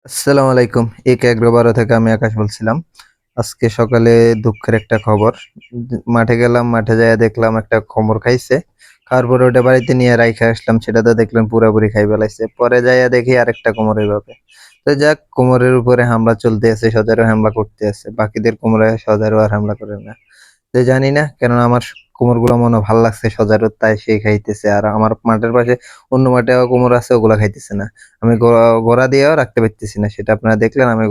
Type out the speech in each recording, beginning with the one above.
আসসালামু আলাইকুম। এক এগ্রো ১২ থেকে আমি আকাশ বলছিলাম। আজকে সকালে দুঃখের একটা খবর। মাঠে গেলাম, মাঠে যাইয়া দেখলাম একটা কোমর খাইছে। খাওয়ার পরে ওটা বাড়িতে নিয়ে রাইখা আসলাম। সেটা তো দেখলাম পুরাপুরি খাই ফেলাইছে। পরে যাইয়া দেখি আরেকটা কোমর এভাবে। তো যাক কোমরের উপরে হামলা চলতে আছে, সজারু হামলা করতে আছে। বাকিদের কোমরে সজারু আর হামলা করে না। তো জানি না কেননা আমার কোমরগুলো মনে হয় ভাল লাগছে সজারুর, তাই সে খাইতেছে। আর আমার মাঠের পাশে অন্য মাঠেও কোমর আছে, ওগুলা খাইতেছে না। আমি গোড়া দিয়েও রাখতে পারতেছি না, সেটা আপনারা দেখলেন। আমি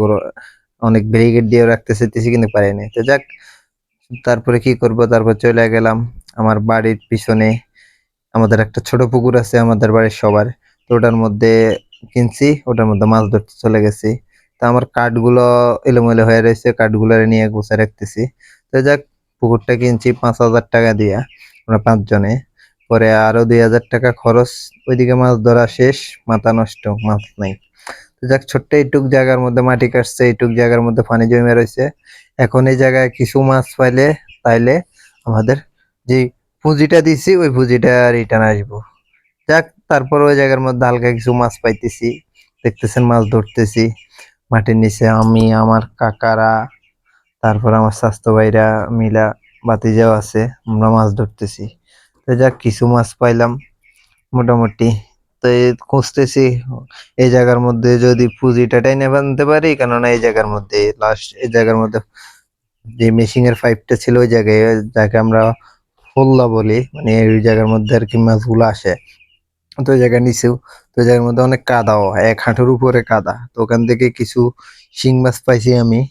অনেক ব্যারিকেড দিয়েও রাখতে চাইতেছি কিন্তু পারি নাই। তো যাক, তারপরে কি করব, তারপর চলে গেলাম আমার বাড়ির পিছনে। আমাদের একটা ছোট পুকুর আছে আমাদের বাড়ির সবার। তো ওটার মধ্যে কিনছি, ওটার মধ্যে মাছ ধরতে চলে গেছি। তো আমার কাঠগুলো এলোমেলো হয়ে রয়েছে, কাঠগুলো নিয়ে গুছায় রাখতেছি। তো যাক, পুকুরটা কিনছি ৫,০০০ টাকা দিয়া, আমরা ৫ জনে। পরে আরো ২,০০০ টাকা খরচ। ওইদিকে মাছ ধরা শেষ, মাথা নষ্ট, মাছ নাই। তো যাক, ছোট্ট এইটুক জায়গার মধ্যে মাটি কাটছে, এইটুক জায়গার মধ্যে পানি জমে রয়েছে। এখন এই জায়গায় কিছু মাছ পাইলে তাইলে আমাদের যে পুঁজিটা দিছি ওই পুঁজিটা রিটার্ন আসবো। যাক, তারপর ওই জায়গার মধ্যে হালকা কিছু মাছ পাইতেছি, দেখতেছেন মাছ ধরতেছি। মাটির নিচে আমি, আমার কাকারা, তারপর আমার স্বাস্থ্য ভাইরা মিলা, ভাতিজাও আছে, আমরা মাছ ধরতেছি। তো যাক, কিছু মাছ পাইলাম মোটামুটি। তো এই খুঁজতেছি এই জায়গার মধ্যে যদি পুঁজিটা টাইনা বানতে পারি, কেননা এই জায়গার মধ্যে লাস্ট, এই জায়গার মধ্যে যে মেশিং এর পাইপটা ছিল ওই জায়গায়, যাকে আমরা ফোল্লা বলি, মানে ওই জায়গার মধ্যে আর কি মাছগুলো আসে। তো ওই জায়গার নিচেও, তো ওই জায়গার মধ্যে অনেক কাদাও, ১ হাঁটুর উপরে কাদা। তো ওখান থেকে কিছু শিং মাছ পাইছি আমি।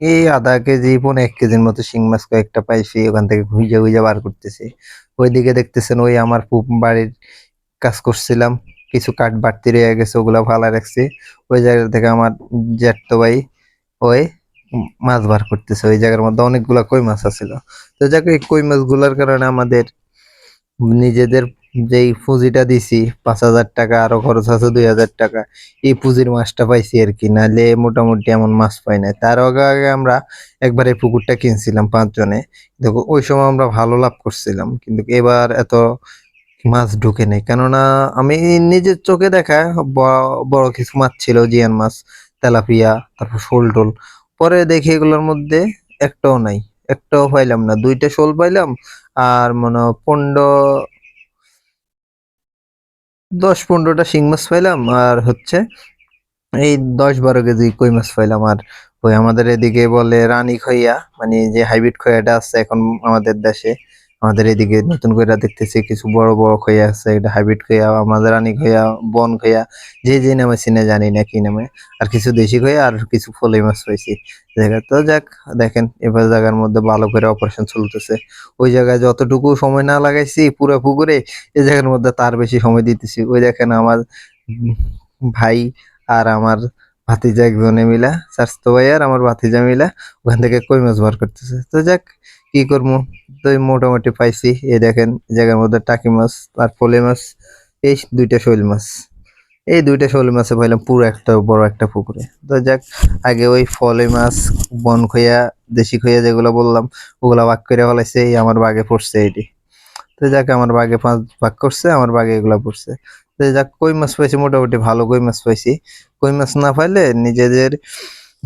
এই আধা কেজি ১.৫ কেজির মতো শিং মাছ কয়েকটা পাইছি, ওখান থেকে খুঁজে খুঁজে বার করতেছি। ওইদিকে দেখতেছেন ওই আমার বাড়ির কাজ করছিলাম, কিছু কাঠ বাড়তি রয়ে গেছে, ওগুলা ফালায় রাখছি। ওই জায়গা থেকে আমার জ্যাঠতো ভাই ওই মাছ বার করতেছে। ওই জায়গার মধ্যে অনেকগুলা কই মাছ আছিল। তো যাক, এই কই মাছগুলার কারণে আমাদের নিজেদের যেই পুঁজিটা দিছি ৫,০০০ টাকা, আরো খরচ আছে ২,০০০ টাকা, এই পুঁজির মাছটা পাইছি আর কি। নাহলে মোটামুটি এমন মাছ পাই না। তার আগে আগে আমরা একবার এই পুকুরটা কিনছিলাম ৫ জনে। দেখো ওই সময় আমরা ভালো লাভ করছিলাম, কিন্তু এবার এত মাছ ঢুকে নেই। কেননা আমি নিজের চোখে দেখা বড় কিছু মাছ ছিল, জিয়ান মাছ, তেলাপিয়া, তারপর শোল টোল। পরে দেখি এগুলোর মধ্যে একটাও নাই, একটাও পাইলাম না। ২টা শোল পাইলাম, আর মনে হয় ১০-১৫টা শিং মাছ পাইলাম, আর হচ্ছে এই ১০-১২ কেজি কই মাছ পাইলাম। আর ওই আমাদের এদিকে বলে রানী খইয়া, মানে যে হাইব্রিড খইয়াটা আছে এখন আমাদের দেশে, আমাদের এদিকে নতুন কইরা দেখতেছি কিছু বড় বড় খইয়া আছে, এটা হাইব্রিড খইয়া, আমাদের রানী খইয়া, বন খইয়া, যে যে নামে চিনে জানি না কি নামে। আর কিছু দেশি খইয়া, আর কিছু ফলই মাছ পাইছি জায়গা। তো যাক, দেখেন এবার জায়গার মধ্যে ভালো করে অপারেশন চলতেছে। ওই জায়গায় যতটুকু সময় না লাগাইছি পুরো পুকুরে, এই জায়গার মধ্যে তার বেশি সময় দিতেছি। ওই দেখেন আমার ভাই আর আমার ভাতিজা একজনে মিলা, স্বাস্থ্য ভাই আর আমার ভাতিজা মিলা ওখান থেকে কই মাছ বার করতেছে। তো যাক, কি করবো, তো এই মোটামুটি পাইছি। এই দেখেন এই জায়গার মধ্যে টাকি মাছ আর ফলে মাছ, এই ২টা শৈল মাছ, এই ২টা শৈল মাছে পাইলাম পুরো একটা বড় একটা পুকুরে। তো যাক, আগে ওই ফলে মাছ, বন খইয়া, দেশি খইয়া যেগুলো বললাম, ওগুলা ভাগ করে ফেলাইছে, এই আমার বাগে পড়ছে এটি। তো যাক, আমার বাগে ৫ ভাগ করছে, আমার বাগে এগুলা পড়ছে। তো যাক, কই মাছ পাইছি, মোটামুটি ভালো কই মাছ পাইছি। কই মাছ না পাইলে নিজেদের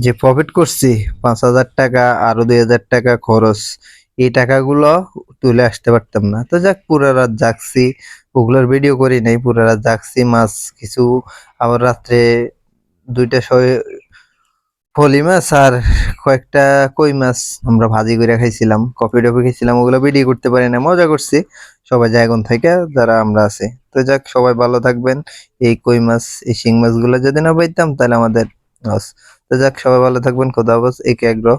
যে প্রফিট করছি ৫,০০০ টাকা, আরো ২,০০০ টাকা খরচ, এই টাকাগুলো তুলে আসতে পারতাম না। তো যাক, পুরা রাত জাগছি, ওগুলোর ভিডিও করি নাই। পুরা রাত জাগছি, মাছ কিছু, আবার রাত্রে ২টা ফলি মাছ আর কয়েকটা কই মাছ আমরা ভাজি করে খাইছিলাম, কফি টফি খাইছিলাম, ওগুলো ভিডিও করতে পারি না। মজা করছি সবাই জায়গন থেকে যারা আমরা আছি। তো যাক, সবাই ভালো থাকবেন। এই কই মাছ, এই শিং মাছগুলো যদি না পাইতাম তাহলে আমাদের লস। তো যাক, সবাই ভালো থাকবেন, খোদা হাফেজ। একে এগ্রো।